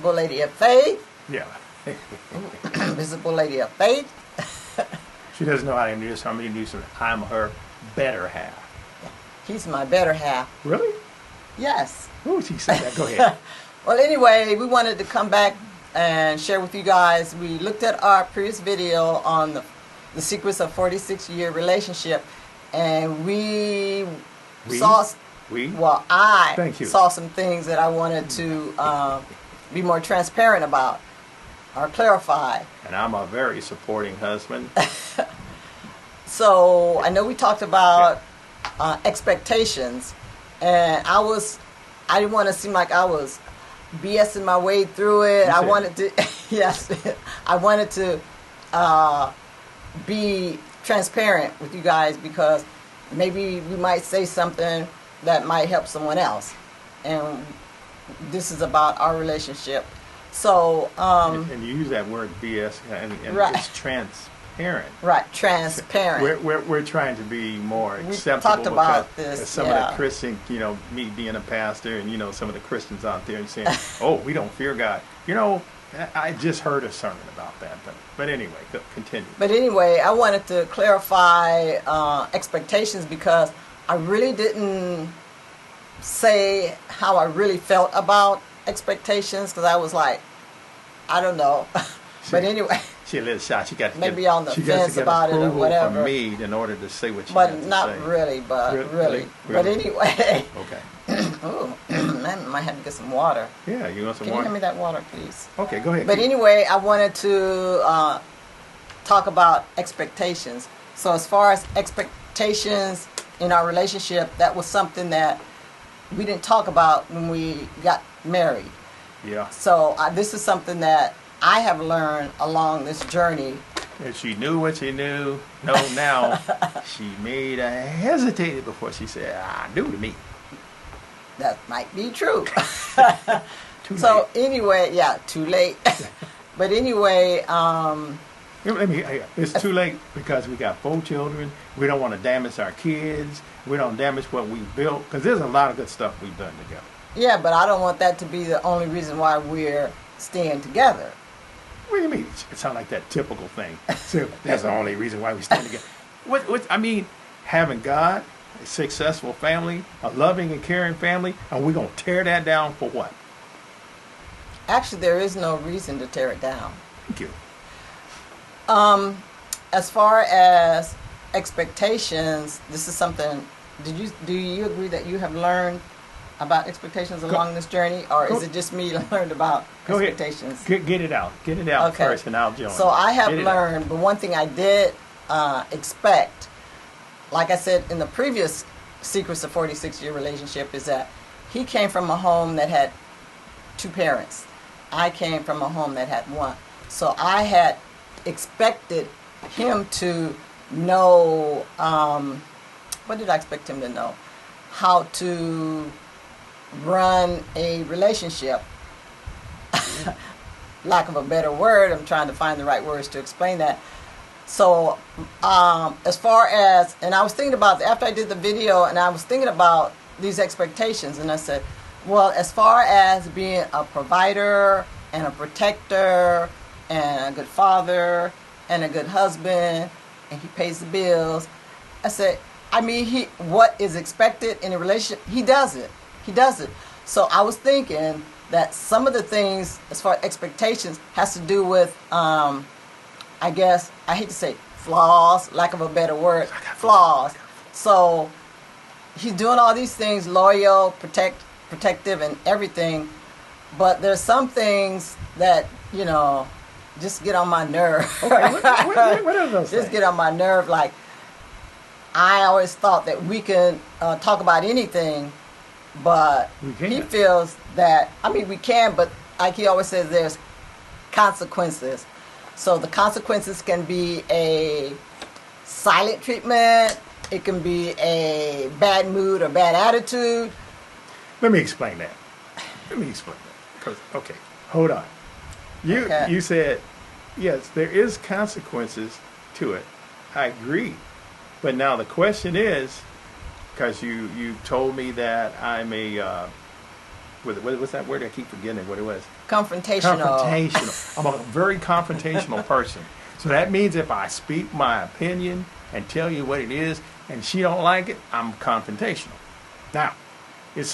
Visible Lady of Faith. Yeah. Visible Lady of Faith. She doesn't know how to introduce her. I'm going to introduce her. I'm her better half. He's my better half. Really? Yes. Oh, she said that. Go ahead. Well, anyway, we wanted to come back and share with you guys. We looked at our previous video on the secrets of 46-year relationship, and I Thank you. saw some things that I wanted to be more transparent about or clarify. And I'm a very supporting husband. So I know we talked about expectations, and I didn't want to seem like I was BSing my way through it. I wanted to, I wanted to be transparent with you guys, because maybe we might say something that might help someone else, and this is about our relationship. So and you use that word BS, and right. It's transparent. Right, transparent. We're trying to be more We acceptable. talked about because this, some of the Christian, me being a pastor, and some of the Christians out there and saying, "Oh, we don't fear God." I just heard a sermon about that, but anyway, continue. But anyway, I wanted to clarify expectations, because I really didn't say how I really felt about expectations, because I was like, I don't know. But anyway, she a little shot. She got to maybe get, on the she got fence to get about it or approval whatever. from me in order to say what she but had to not say. really. But really. But anyway. Okay. Oh, man, might have to get some water. Yeah, you want some Can water? you hand me that water, please? Okay, go ahead. But anyway, I wanted to talk about expectations. So as far as expectations in our relationship, that was something that we didn't talk about when we got married. Yeah. So this is something that I have learned along this journey. If she knew what she knew, now, she may have hesitated before she said, "New to me." That might be true. Too So late. anyway, too late. But anyway, it's too late because we got 4 children. We don't want to damage our kids. We don't damage what we built, because there's a lot of good stuff we've done together. yeah, but I don't want that to be the only reason why we're staying together. What do you mean? It sounds like that typical thing. So that's the only reason why we stand together. I mean, having God, a successful family, a loving and caring family, and we're going to tear that down for what? Actually, there is no reason to tear it down. Thank you. As far as expectations, this is something. Do you agree that you have learned about expectations along this journey, or is it just me learned about expectations? Get it out. Get it out Okay. first, and I'll join. So I have Get it learned, but one thing I did expect, like I said in the previous Secrets of 46-Year Relationship, is that he came from a home that had 2 parents. I came from a home that had 1. So I had expected him to know, what did I expect him to know? How to run a relationship. Lack of a better word, I'm trying to find the right words to explain that. So as far as, and I was thinking about, after I did the video, and I was thinking about these expectations, and I said, well, as far as being a provider and a protector and a good father and a good husband, and he pays the bills, I said, what is expected in a relationship, he does it. He does it. So I was thinking that some of the things, as far as expectations, has to do with, I guess, I hate to say flaws, lack of a better word, flaws. So he's doing all these things, loyal, protective, and everything. But there's some things that, just get on my nerve. Okay, what are those Just things? get on my nerve. Like, I always thought that we can talk about anything, but he feels that, we can, but like he always says, there's consequences. So the consequences can be a silent treatment, it can be a bad mood or bad attitude. Let me explain that. Okay, hold on. You said, yes, there is consequences to it. I agree. But now the question is, because you told me that I'm a, what's that word? I keep forgetting what it was. confrontational. I'm a very confrontational person. So that means if I speak my opinion and tell you what it is, and she don't like it, I'm confrontational. Now, it's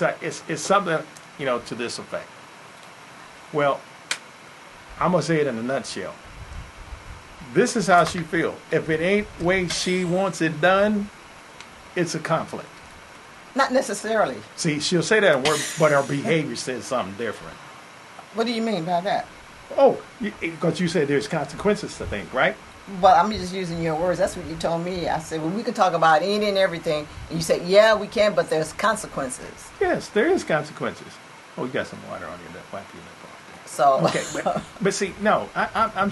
something, to this effect. Well, I'm gonna say it in a nutshell. This is how she feels. If it ain't way she wants it done, it's a conflict. Not necessarily. See, she'll say that in word, but her behavior says something different. What do you mean by that? Oh, because you said there's consequences to things, right? But I'm just using your words. That's what you told me. I said, well, we can talk about any and everything. And you said, yeah, we can, but there's consequences. Yes, there is consequences. Oh, you got some water on your lip. Wipe your lip off there. So Okay, but see, no, I'm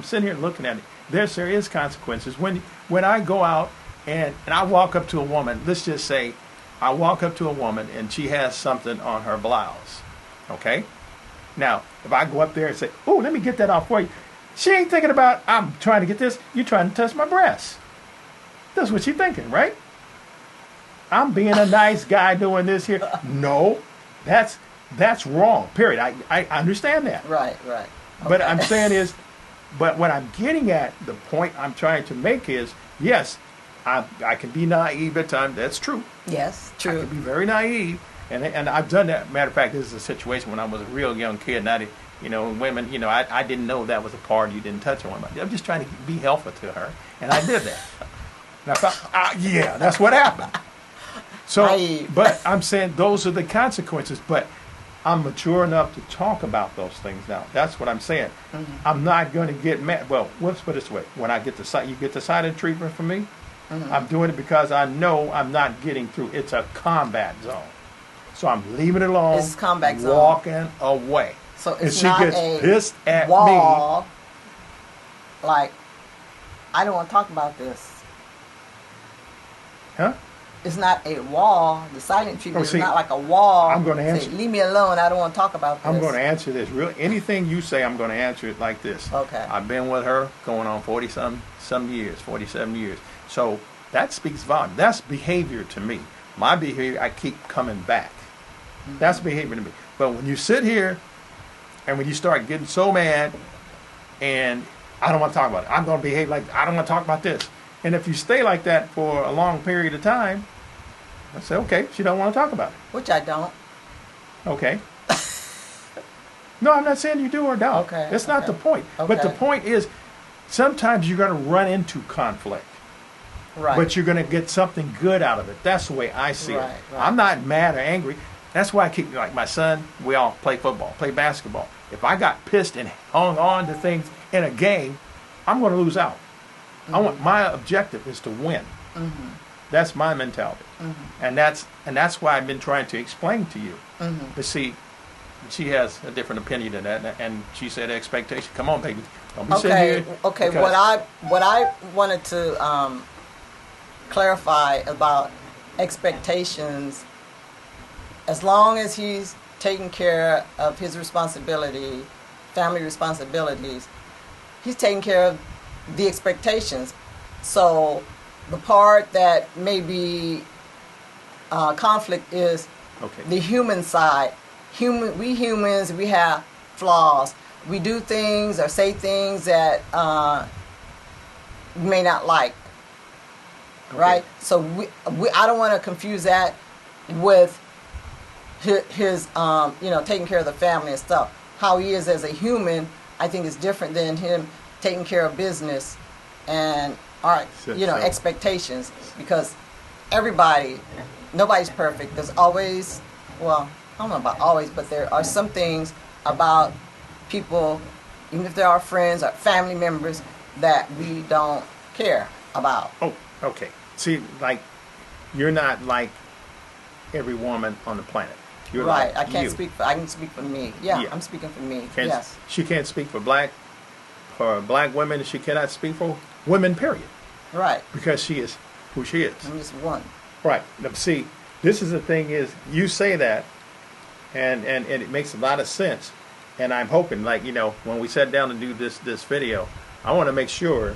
sitting here looking at it. There is consequences when I go out and I walk up to a woman. Let's just say I walk up to a woman and she has something on her blouse. Okay, now if I go up there and say, "Oh, let me get that off for you," she ain't thinking about I'm trying to get this. You're trying to touch my breast. That's what she's thinking, right? I'm being a nice guy doing this here. No, that's wrong. Period. I understand that. right. But Okay. I'm saying but what I'm getting at, the point I'm trying to make is, yes, I can be naive at times. That's true. Yes, I true. can be very naive, and I've done that. Matter of fact, this is a situation when I was a real young kid. And women, I didn't know that was a part you didn't touch a woman. I'm just trying to be helpful to her, and I did that. And I thought, yeah, that's what happened. So, Naive. but I'm saying those are the consequences. But I'm mature enough to talk about those things now. That's what I'm saying. Mm-hmm. I'm not going to get mad. Well, let's put it this way: when I get you get the silent treatment from me. Mm-hmm. I'm doing it because I know I'm not getting through. It's a combat zone, so I'm leaving it alone. It's combat zone. Walking away. So And it's she not gets a pissed at wall. Like, I don't want to talk about this. Huh? It's not a wall. The silent treatment see, is not like a wall. I'm gonna Say, answer- leave me alone. I don't want to talk about this. I'm going to answer this. Anything you say, I'm going to answer it like this. Okay. I've been with her going on 47 years. So that speaks volume. That's behavior to me. My behavior, I keep coming back. Mm-hmm. That's behavior to me. But when you sit here and when you start getting so mad and I don't want to talk about it, I'm going to behave like I don't want to talk about this. And if you stay like that for a long period of time, I say, okay, she don't want to talk about it. Which I don't. Okay. No, I'm not saying you do or don't. Okay, That's not okay. the point. But the Okay. point is, sometimes you're going to run into conflict, Right. but you're going to get something good out of it. That's the way I see Right, it. right. I'm not mad or angry. That's why I keep, like my son, we all play football, play basketball. If I got pissed and hung on to things in a game, I'm going to lose out. My objective is to win. Mm-hmm. That's my mentality. Mm-hmm. And that's why I've been trying to explain to you. Mm-hmm. But see, she has a different opinion than that, and she said expectation. Come on, baby, don't be sitting Okay. here. Okay. because- What I wanted to clarify about expectations. As long as he's taking care of his responsibility, family responsibilities, he's taking care of the expectations. So the part that may be conflict is Okay. the human side. We humans, we have flaws. We do things or say things that we may not like. Okay. Right? So I don't want to confuse that with his taking care of the family and stuff. How he is as a human, I think is different than him taking care of business and So- expectations, because nobody's perfect. There's always, well, I don't know about always, but there are some things about people, even if they're our friends or family members, that we don't care about. Oh, okay. See, like, you're not like every woman on the planet. You're Right. like I can't you. speak for. I can speak for me. Yeah, Yeah. I'm speaking for me. Can't- Yes. She can't speak for black women. She cannot speak for women, period, Right. because she is who she is. I'm just one. Right. Now, see, this is the thing is, you say that, and it makes a lot of sense. And I'm hoping, like, when we sat down to do this video, I want to make sure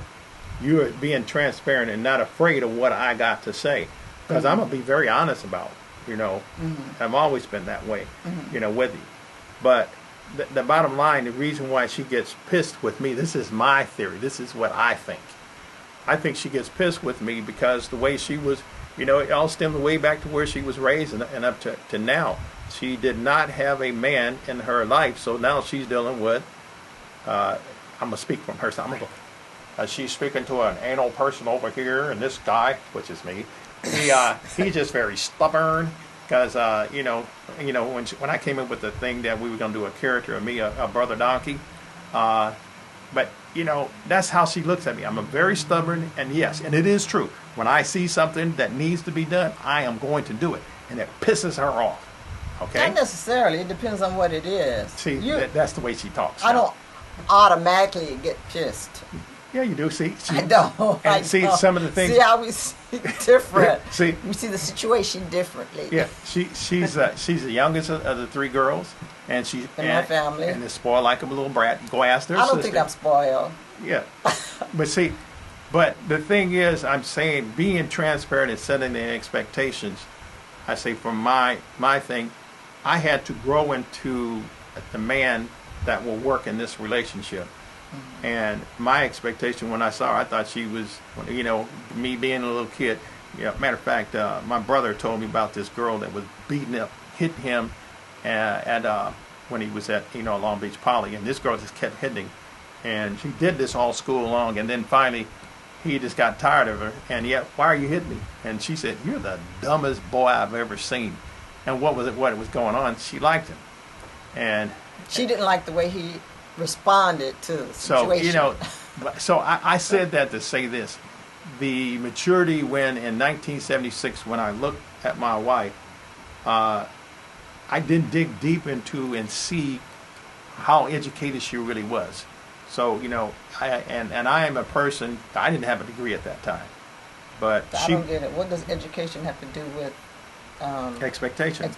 you're being transparent and not afraid of what I got to say. Because I'm going to be very honest about it, I've always been that way, with you. But the bottom line, the reason why she gets pissed with me, this is my theory. This is what I think. I think she gets pissed with me because the way she was, you know, it all stemmed way back to where she was raised and up to now. She did not have a man in her life, so now she's dealing with, I'm going to speak from her side. I'm going to go. She's speaking to an anal person over here, and this guy, which is me, he's just very stubborn. Because when I came up with the thing that we were going to do a character of me, a brother donkey, but that's how she looks at me. I'm a very stubborn, and yes, and it is true. When I see something that needs to be done, I am going to do it, and it pisses her off. Okay. Not necessarily. It depends on what it is. See, that's the way she talks. I don't automatically get pissed. Yeah, you do. See, I don't. And see some of the things. See how we see different. See, we see the situation differently. Yeah, she's the youngest of the three girls, and she's in my family, and is spoiled like a little brat. Go ask her I don't sister. think I'm spoiled. Yeah, but see, but the thing is, I'm saying being transparent and setting the expectations. I say from my thing, I had to grow into the man that will work in this relationship. And my expectation when I saw her, I thought she was, me being a little kid. Yeah, matter of fact, my brother told me about this girl that was beating up, hitting him when he was at, Long Beach Poly. And this girl just kept hitting him. And she did this all school long. And then finally, he just got tired of her. And yet, why are you hitting me? And she said, "You're the dumbest boy I've ever seen." And what was going on? She liked him. And she didn't like the way he responded to the situation. So I said that to say this. The maturity when in 1976, when I looked at my wife, I didn't dig deep into and see how educated she really was. So, I am a person, I didn't have a degree at that time. But I don't get it. What does education have to do with expectations?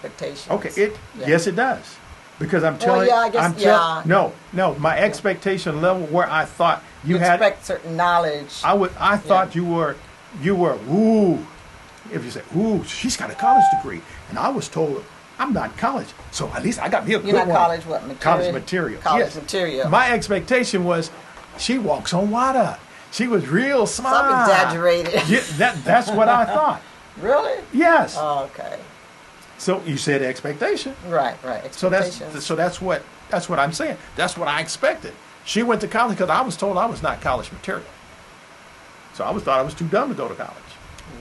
Okay, yes, it does. Because I'm telling you, no, my expectation level where I thought you had expect certain knowledge. I thought you were, ooh, if you say, ooh, she's got a college degree, and I was told I'm not in college, so at least I got to be a good one. You're not college what material? College material. College material. My expectation was she walks on water. She was real smart. Some exaggerated. Yeah, that's what I thought. Really? Yes. Oh, okay. So you said expectation. Right. Expectations. So that's what I'm saying. That's what I expected. She went to college because I was told I was not college material. So I thought I was too dumb to go to college.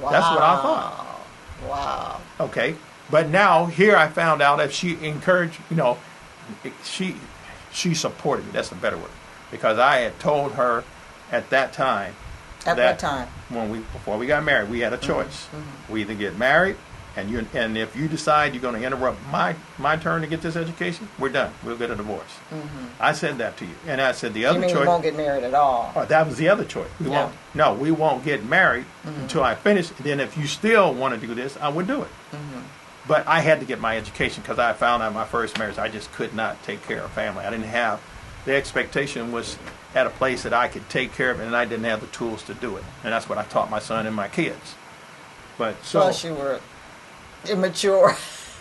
Wow. That's what I thought. Wow. Okay. But now here I found out that she encouraged, she supported me. That's the better word. Because I had told her at that time. At what time? Before we got married, we had a choice. Mm-hmm. We either get married, and if you decide you're going to interrupt my turn to get this education, we're done. We'll get a divorce. Mm-hmm. I said that to you, and I said the other choice. We won't get married at all. Oh, that was the other choice. We won't get married until I finish. Then, if you still want to do this, I would do it. Mm-hmm. But I had to get my education because I found out my first marriage I just could not take care of family. I didn't have the expectation was at a place that I could take care of it, and I didn't have the tools to do it. And that's what I taught my son and my kids. But so plus you were immature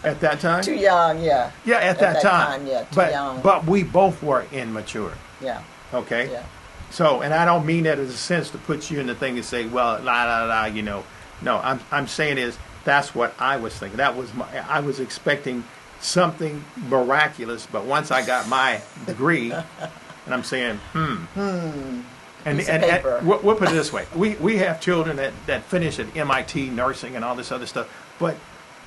at that time. Too young, yeah. Yeah, at that time, yeah, too young. But we both were immature. Yeah. Okay. Yeah. So, and I don't mean that as a sense to put you in the thing and say, well, No, I'm saying is that's what I was thinking. I was expecting something miraculous, but once I got my degree, and I'm saying, And we'll put it this way: we have children that finish at MIT nursing and all this other stuff, but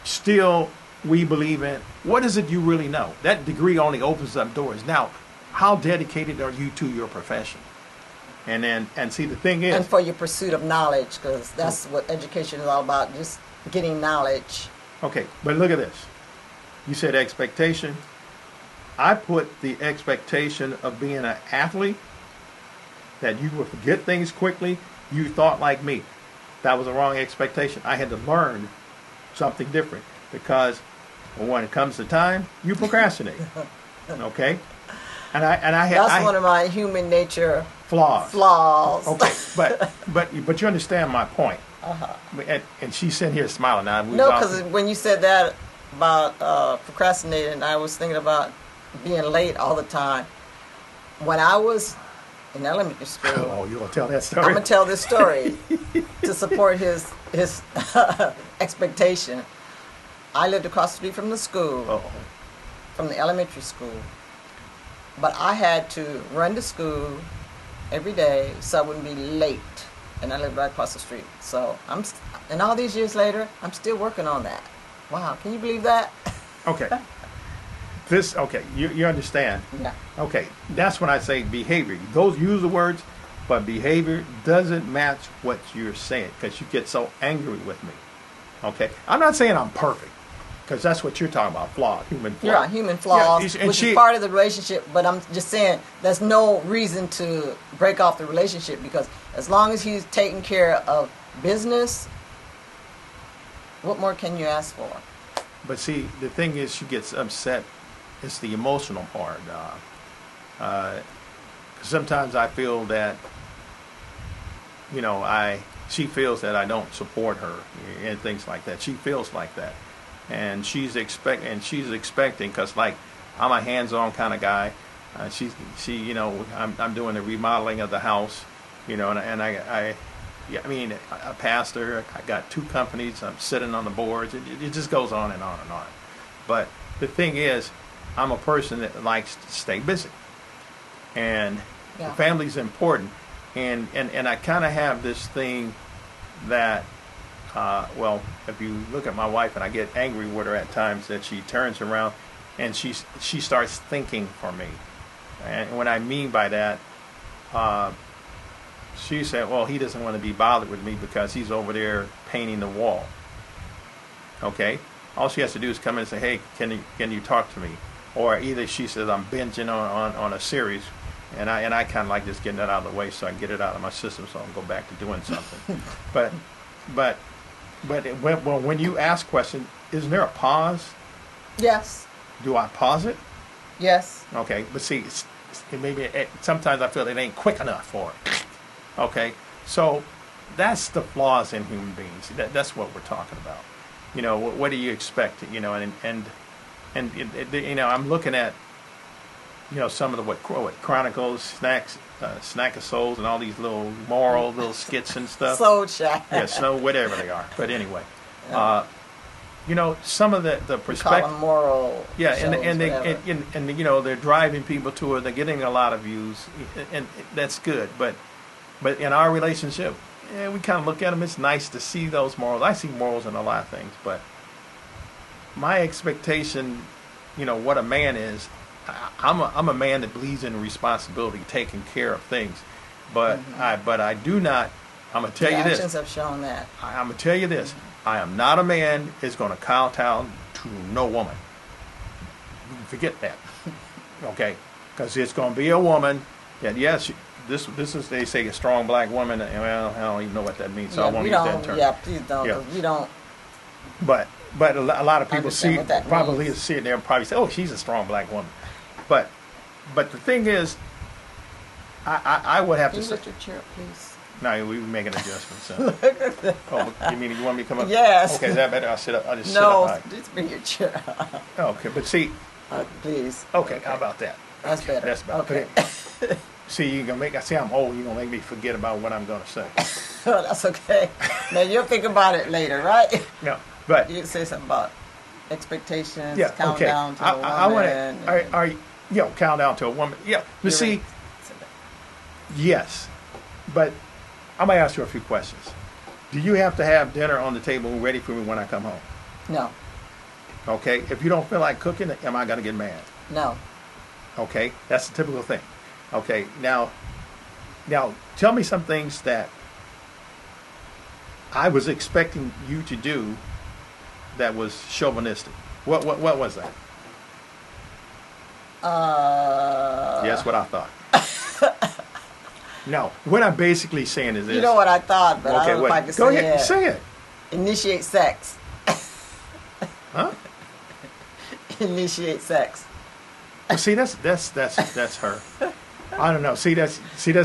still we believe in what is it you really know. That degree only opens up doors. Now, how dedicated are you to your profession? And see, the thing is, and for your pursuit of knowledge, because that's what education is all about, just getting knowledge. Okay, but look at this. You said expectation. I put the expectation of being an athlete, that you would forget things quickly. You thought like me. That was the wrong expectation. I had to learn something different because when it comes to time, you procrastinate. Okay? And that's one of my human nature flaws. Okay, but you understand my point. Uh-huh. And she's sitting here smiling now. No, because when you said that about procrastinating, I was thinking about being late all the time. When I was in elementary school, Oh, you gonna tell that I'm story? gonna tell this story to support his expectation. I lived across the street from the school, Oh, from the elementary school, but I had to run to school every day so I wouldn't be late, and I lived right across the street. So and all these years later, I'm still working on that. Wow, can you believe that? okay. Okay, you understand? Yeah. Okay, that's when I say behavior. Those use the words, but behavior doesn't match what you're saying because you get so angry with me. Okay, I'm not saying I'm perfect because that's what you're talking about, flaw, human flaw. Yeah, human flaws, and which is part of the relationship. But I'm just saying there's no reason to break off the relationship because as long as he's taking care of business, what more can you ask for? But see, the thing is, she gets upset. It's the emotional part. Sometimes I feel that, she feels that I don't support her and things like that. She feels like that, and she's expecting because like I'm a hands-on kind of guy. I'm doing the remodeling of the house, and I a pastor. I got 2 companies. I'm sitting on the boards. It just goes on and on and on. But the thing is, I'm a person that likes to stay busy, and Yeah. the family's important. And I kind of have this thing that, if you look at my wife, and I get angry with her at times, that she turns around and she starts thinking for me. And what I mean by that, she said, well, he doesn't want to be bothered with me because he's over there painting the wall. Okay? All she has to do is come in and say, hey, can you talk to me? Or either she says, I'm binging on a series, and I kind of like just getting that out of the way so I can get it out of my system so I can go back to doing something. but when you ask questions, isn't there a pause? Yes. Do I pause it? Yes. Okay, but see, sometimes I feel it ain't quick enough for it. Okay, so that's the flaws in human beings. That's what we're talking about. What do you expect? And I'm looking at, some of the what Chronicles, Snack of Souls, and all these little moral little skits and stuff. Soul Shack. Whatever they are. But anyway, some of the We call perspective. them moral. Yeah, shows, and they're driving people to it. They're getting a lot of views, and that's good. But in our relationship, we kind of look at them. It's nice to see those morals. I see morals in a lot of things, but my expectation, what a man is. I'm a man that believes in responsibility, taking care of things, but I do not. I'm gonna tell you this. Actions have shown that. I'm gonna tell you this. I am not a man that's going to kowtow to no woman. You can forget that, okay? Because it's going to be a woman that, yes, this is, they say, a strong black woman. Well, I don't even know what that means, so I won't use that term. Yeah, please don't. Yeah. 'Cause we don't. But a lot of people Understand what that probably means. see it there and probably say, oh, she's a strong black woman. But the thing is, I would have Can to you say, lift your chair up, please? no, we making adjustments. So. Oh, you want me to come up? Yes. Okay, is that better? I'll sit up. I'll just No, sit up high. just bring your chair up. Okay, but see, Please. okay, how about that? That's better. That's better. Okay. See, you're gonna make. I see, I'm old. You're gonna make me forget about what I'm gonna say. Oh, that's okay. Now you'll think about it later, right? No, but You say something about expectations, yeah, okay. countdown to a woman. I want to. Countdown to a woman. Yeah, but see, yes, but I'm gonna ask you a few questions. Do you have to have dinner on the table ready for me when I come home? No, Okay. If you don't feel like cooking, am I gonna get mad? no. Okay, that's the typical thing. Okay, now tell me some things that I was expecting you to do that was chauvinistic. What was that? Yes, what I thought. No, what I'm basically saying is this. You know what I thought, but I don't know if I can Go say ahead, it. say it. Initiate sex. Huh? Initiate sex. Well, see, that's her. I don't know. See, that's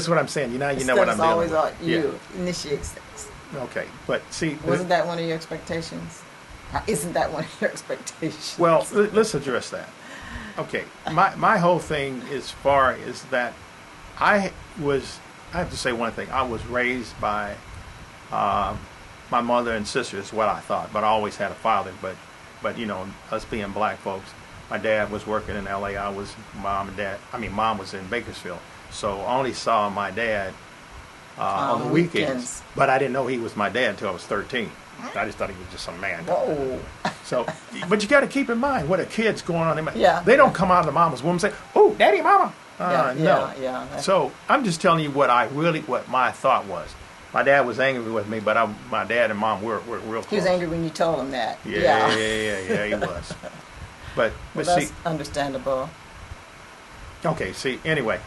what I'm saying. You know what I'm It's dealing always with. on you. Initiate sex. Okay, but see, Wasn't that one of your expectations? Isn't that one of your expectations? well, let's address that. Okay, my whole thing as far is that I have to say one thing. I was raised by my mother and sister is what I thought, but I always had a father. But you know, us being black folks, my dad was working in L.A. Mom was in Bakersfield, so I only saw my dad on the weekends. But I didn't know he was my dad until I was 13. I just thought he was just some man. Whoa. So, but you got to keep in mind what a kid's going on. Yeah. They don't come out of the mama's womb and say, "Oh, daddy, mama." No. Yeah. So I'm just telling you what my thought was. My dad was angry with me, but my dad and mom were real close. He was angry when you told him that. Yeah, he was. But that's see, understandable. Okay. Anyway,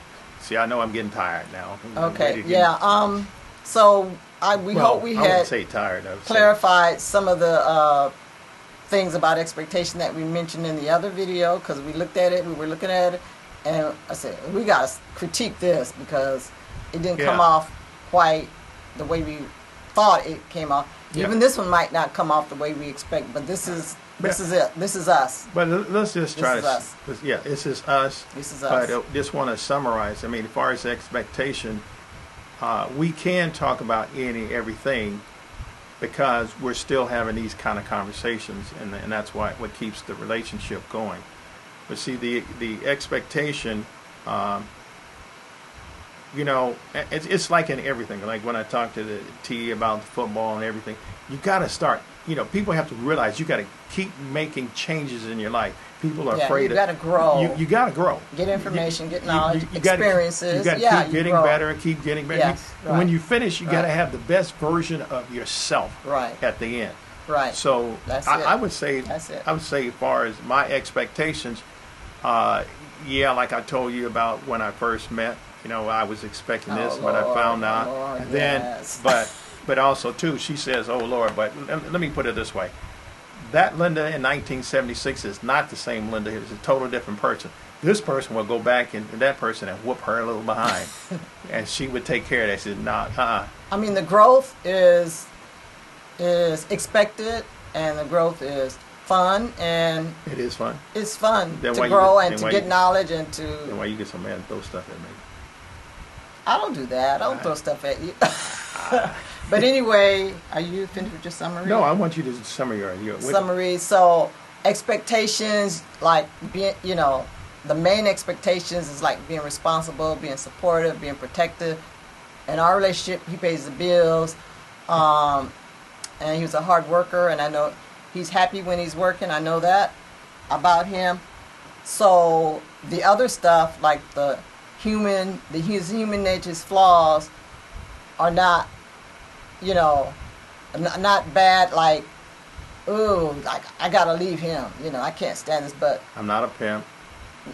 I know I'm getting tired now. Okay. Yeah. So we hope we I had wouldn't say tired. clarified some of the things about expectation that we mentioned in the other video, because we looked at it. We were looking at it, and I said we got to critique this because it didn't come off quite the way we thought it came off. Even this one might not come off the way we expect, but this is it. This is us. But let's just try this to. Is us. Yeah, this is us. This is us. But I just want to summarize. I mean, as far as expectation, we can talk about everything because we're still having these kind of conversations, and that's what keeps the relationship going. But see, the expectation. You know, it's like in everything. Like when I talk to the T about the football and everything, you got to start. You know, people have to realize you got to keep making changes in your life. People are afraid. You got to grow. You got to grow. Get information, get knowledge, you experiences. You got to keep getting better, keep getting better. Yes, And when you finish, you got to have the best version of yourself at the end. Right. So I would say that's it. I would say as far as my expectations, like I told you about when I first met. You know, I was expecting this, but I found out. Lord, and then, yes. but also too, she says, "Oh Lord." But let me put it this way: that Linda in 1976 is not the same Linda. It's a total different person. This person will go back and that person and whoop her little behind, and she would take care of that. She said, "Nah, I mean, the growth is expected, and the growth is fun, and it is fun. It's fun to grow and to get knowledge and to. Then why you get so mad and throw stuff at me? I don't do that. I don't throw stuff at you. But anyway, are you finished with your summary? No, I want you to summary your summary. So expectations, like being, the main expectations is like being responsible, being supportive, being protective. In our relationship, he pays the bills, and he was a hard worker, and I know he's happy when he's working. I know that about him. So the other stuff, like his human nature's flaws, are not, not bad. Like, ooh, like I gotta leave him. I can't stand this. But I'm not a pimp.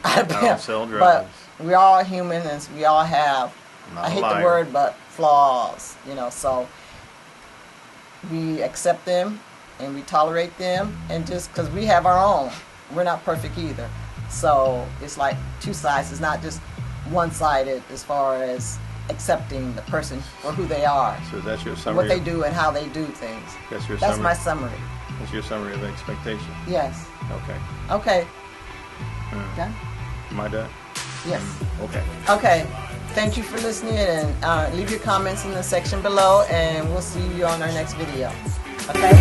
I don't sell drugs. But we're all human, and we all have. I hate the word, but flaws. So we accept them and we tolerate them, and just because we have our own, we're not perfect either. So it's like two sides. It's not just one-sided as far as accepting the person for who they are. So that's your summary. What they do and how they do things. That's my summary. That's your summary of expectation. Yes. Okay. Done? Am I done? Yes. Okay. Thank you for listening, and leave your comments in the section below, and we'll see you on our next video. Okay?